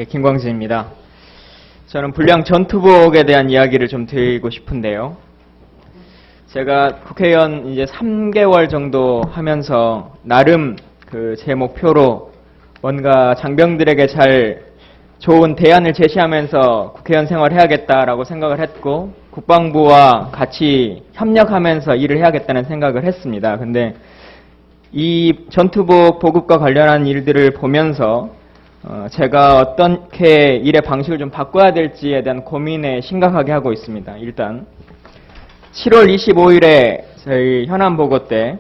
김광진입니다. 저는 불량 전투복에 대한 이야기를 좀 드리고 싶은데요. 제가 국회의원 이제 3개월 정도 하면서 나름 제 목표로 뭔가 장병들에게 잘 좋은 대안을 제시하면서 국회의원 생활을 해야겠다라고 생각을 했고, 국방부와 같이 협력하면서 일을 해야겠다는 생각을 했습니다. 근데 이 전투복 보급과 관련한 일들을 보면서 제가 어떻게 일의 방식을 좀 바꿔야 될지에 대한 고민에 심각하게 하고 있습니다. 일단 7월 25일에 저희 현안보고 때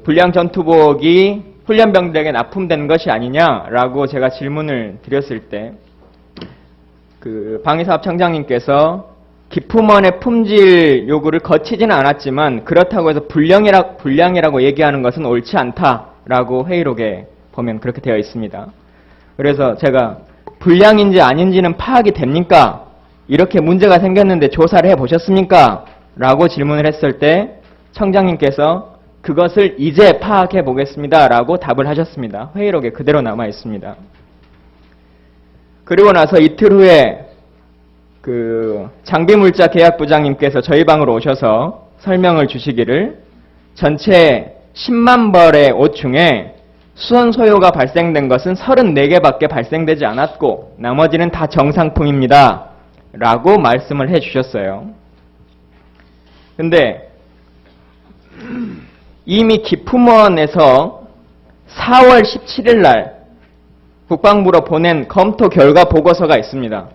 불량 전투복이 훈련병들에게 납품된 것이 아니냐라고 제가 질문을 드렸을 때 방위사업청장님께서 기품원의 품질 요구를 거치지는 않았지만 그렇다고 해서 불량이라고 얘기하는 것은 옳지 않다라고 회의록에 보면 그렇게 되어 있습니다. 그래서 제가 불량인지 아닌지는 파악이 됩니까? 이렇게 문제가 생겼는데 조사를 해보셨습니까? 라고 질문을 했을 때 청장님께서 그것을 이제 파악해 보겠습니다 라고 답을 하셨습니다. 회의록에 그대로 남아 있습니다. 그리고 나서 이틀 후에 장비물자 계약부장님께서 저희 방으로 오셔서 설명을 주시기를 전체 10만 벌의 옷 중에 수선 소요가 발생된 것은 34개밖에 발생되지 않았고 나머지는 다 정상품입니다 라고 말씀을 해 주셨어요. 근데 이미 기품원에서 4월 17일 날 국방부로 보낸 검토 결과 보고서가 있습니다.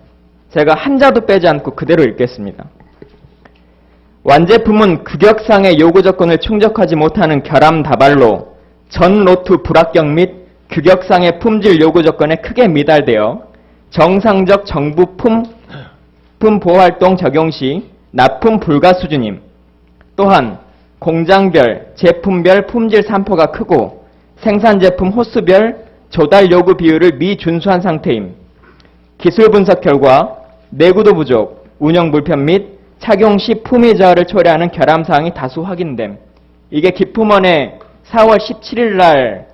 제가 한자도 빼지 않고 그대로 읽겠습니다. 완제품은 규격상의 요구 조건을 충족하지 못하는 결함 다발로 전 로트 불합격 및 규격상의 품질 요구 조건에 크게 미달되어 정상적 정부 품 보호활동 적용 시 납품 불가 수준임. 또한 공장별, 제품별 품질 산포가 크고 생산 제품 호수별 조달 요구 비율을 미준수한 상태임. 기술 분석 결과 내구도 부족, 운영 불편 및 착용 시 품위 저하를 초래하는 결함사항이 다수 확인됨. 이게 기품원의 4월 17일 날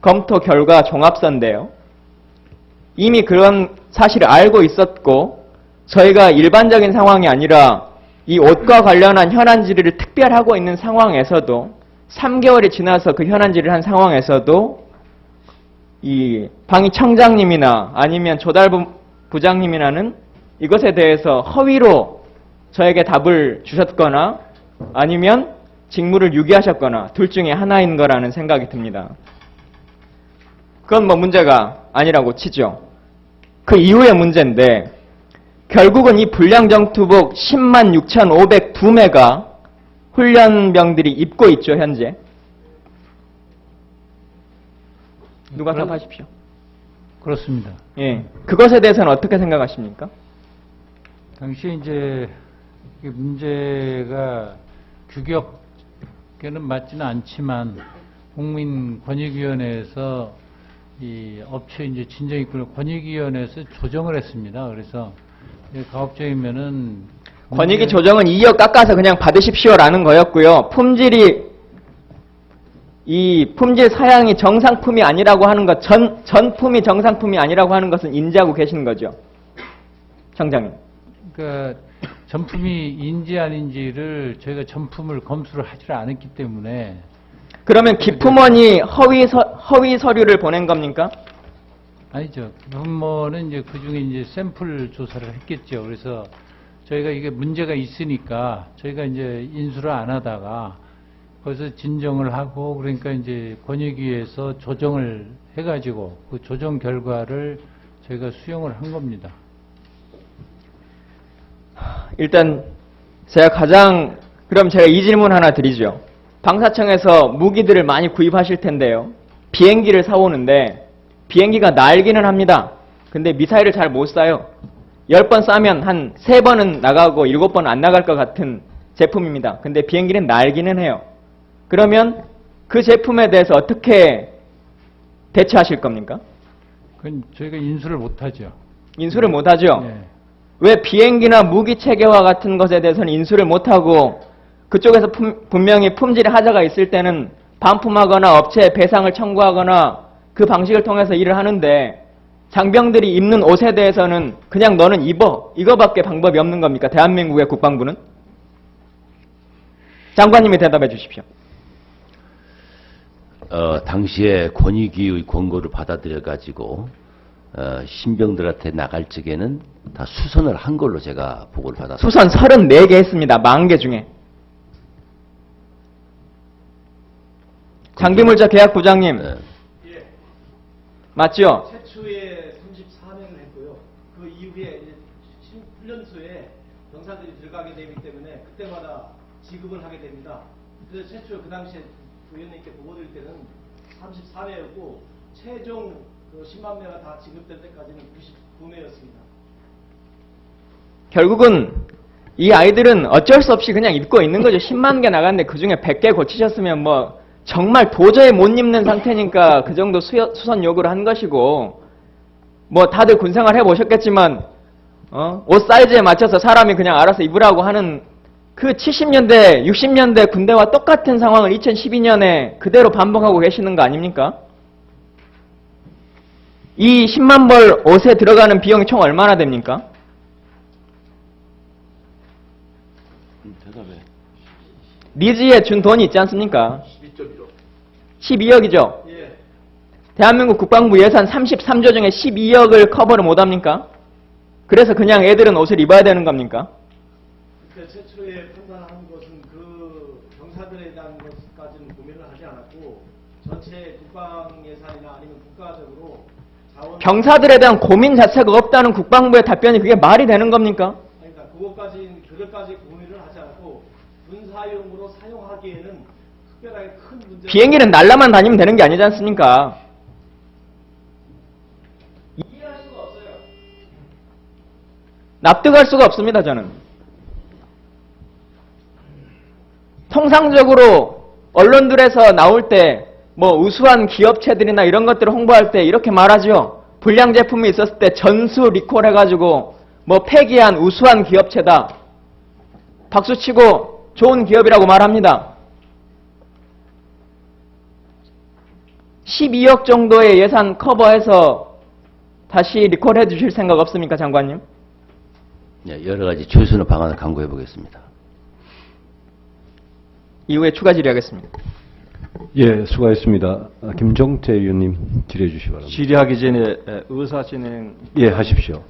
검토 결과 종합서인데요. 이미 그런 사실을 알고 있었고 저희가 일반적인 상황이 아니라 이 옷과 관련한 현안 질의를 특별하고 있는 상황에서도 3개월이 지나서 그 현안 질의를 한 상황에서도 이 방위청장님이나 아니면 조달부 부장님이라는 이것에 대해서 허위로 저에게 답을 주셨거나 아니면 직무를 유기하셨거나 둘 중에 하나인 거라는 생각이 듭니다. 그건 뭐 문제가 아니라고 치죠. 그 이후의 문제인데 결국은 이 불량 전투복 10만 6,502매가 훈련병들이 입고 있죠, 현재. 누가 답하십시오. 그렇습니다. 예, 그것에 대해서는 어떻게 생각하십니까? 당시 이제 문제가 규격에는 맞지는 않지만 국민권익위원회에서 이 업체 이제 진정이 있고 권익위원회에서 조정을 했습니다. 그래서 가급적이면은 권익위 조정은 2억 깎아서 그냥 받으십시오라는 거였고요. 이 품질 사양이 정상품이 아니라고 하는 것, 전품이 정상품이 아니라고 하는 것은 인지하고 계시는 거죠, 청장님. 그러니까 전품이 인지 아닌지를 저희가 전품을 검수를 하지 않았기 때문에. 그러면 기품원이 허위 서류를 보낸 겁니까? 아니죠. 기품원은 이제 그 중에 이제 샘플 조사를 했겠죠. 그래서 저희가 이게 문제가 있으니까 저희가 이제 인수를 안 하다가 거기서 진정을 하고 그러니까 이제 권익위에서 조정을 해가지고 그 조정 결과를 저희가 수용을 한 겁니다. 일단 그럼 제가 이 질문 하나 드리죠. 방사청에서 무기들을 많이 구입하실 텐데요. 비행기를 사오는데 비행기가 날기는 합니다. 근데 미사일을 잘 못 쏴요. 10번 쏴면 한 3번은 나가고 7번은 안 나갈 것 같은 제품입니다. 근데 비행기는 날기는 해요. 그러면 그 제품에 대해서 어떻게 대처하실 겁니까? 그건 저희가 인수를 못하죠. 인수를 못하죠? 네. 왜 비행기나 무기 체계화 같은 것에 대해서는 인수를 못하고 그쪽에서 분명히 품질에 하자가 있을 때는 반품하거나 업체에 배상을 청구하거나 그 방식을 통해서 일을 하는데 장병들이 입는 옷에 대해서는 그냥 너는 입어. 이거밖에 방법이 없는 겁니까? 대한민국의 국방부는? 장관님이 대답해 주십시오. 당시에 권익위의 권고를 받아들여가지고 신병들한테 나갈 적에는 다 수선을 한 걸로 제가 보고를 받았습니다. 수선 34개 했습니다. 40개 중에. 장비물자 계약부장님. 네. 예, 맞죠? 최초에 34년을 했고요. 그 이후에 이제 훈련소에 병사들이 들어가게 되기 때문에 그때마다 지급을 하게 됩니다. 그래서 최초 그 당시에 부위원님께 보고 드릴 때는 34회였고 최종 그 10만 명가 다 지급될 때까지는 99회였습니다. 결국은 이 아이들은 어쩔 수 없이 그냥 입고 있는 거죠. 10만 개 나갔는데 그중에 100개 고치셨으면 뭐 정말 도저히 못 입는 상태니까 그 정도 수선 요구를 한 것이고, 뭐 다들 군생활 해보셨겠지만 옷 사이즈에 맞춰서 사람이 그냥 알아서 입으라고 하는 그 70년대, 60년대 군대와 똑같은 상황을 2012년에 그대로 반복하고 계시는 거 아닙니까? 이 10만 벌 옷에 들어가는 비용이 총 얼마나 됩니까? 대답해. 리즈에 준 돈이 있지 않습니까? 12.15. 12억이죠? 예, 대한민국 국방부 예산 33조 중에 12억을 커버를 못합니까? 그래서 그냥 애들은 옷을 입어야 되는 겁니까? 그때 최초에 판단한 것은 그 병사들에 대한 것까지는 고민을 하지 않았고 전체 국방 예산이나 아니면 국가적으로 자원 병사들에 대한 고민 자체가 없다는 국방부의 답변이 그게 말이 되는 겁니까? 그러니까 그것까지 고민을 하지 않고 군사용으로 사용하기에는 특별하게 큰 문제. 비행기는 날라만 다니면 되는 게 아니지 않습니까? 이해할 수가 없어요. 납득할 수가 없습니다, 저는. 통상적으로 언론들에서 나올 때 뭐 우수한 기업체들이나 이런 것들을 홍보할 때 이렇게 말하죠. 불량 제품이 있었을 때 전수 리콜 해가지고 뭐 폐기한 우수한 기업체다. 박수치고 좋은 기업이라고 말합니다. 12억 정도의 예산 커버해서 다시 리콜해 주실 생각 없습니까, 장관님? 네, 여러 가지 최선의 방안을 강구해 보겠습니다. 이후에 추가 질의하겠습니다. 예, 수고하셨습니다. 김종태 의원님 질의해 주시기 바랍니다. 질의하기 전에 의사 진행 예, 하십시오.